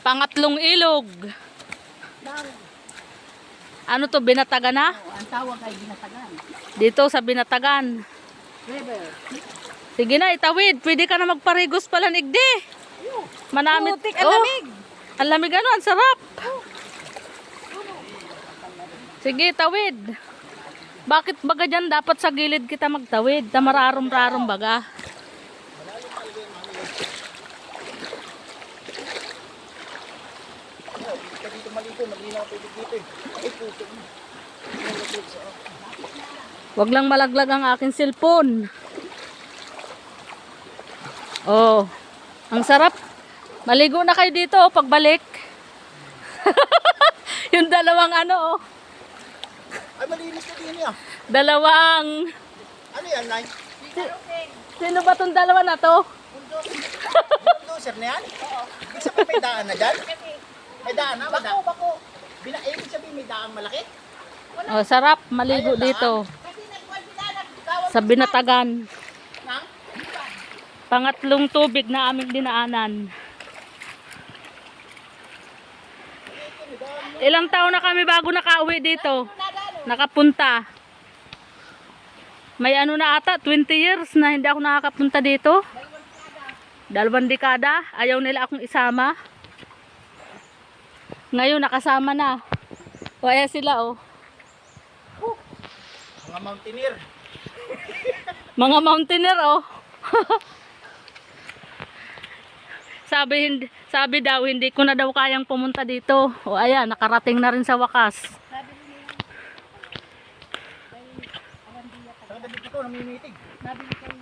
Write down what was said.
Pangatlong ilog. Ano to, Binatagan na? Ang tawag ay Binatagan. Dito sa Binatagan. River. Sige na, itawid. Pwede ka na magparigos pala, Igdi. Manamit. Putik, ang lamig. Ang lamig ano, ang sarap. Sige, tawid. Bakit baga dyan? Dapat sa gilid kita magtawid. Tamararom-rarom baga. Wag lang malaglag ang aking cellphone. Oh, ang sarap. Maligo na kayo dito pagbalik. Yung dalawang ano oh. Ay, malinis na din niya. Dalawang. Ano yan, Nay? Sino ba tong dalawa na to? Bulldozer na yan? Oo. Ibig sabihin may daan na dyan? May daan na? Bako. Ibig sabihin may daan malaki? Oh, sarap maligo dito. Sa Binatagan. Pangatlong tubig na aming dinaanan. Ilang taon na kami bago nakauwi dito. Nakapunta. May ano na ata, 20 years na hindi ako nakakapunta dito. 2 dekada. Ayaw nila akong isama. Ngayon nakasama na. O ayan sila oh. Mga mountaineer. Mga mountaineer oh. Sabi daw hindi ko na daw kayang pumunta dito. O ayan, nakarating na rin sa wakas. Saka dito ko namimitig.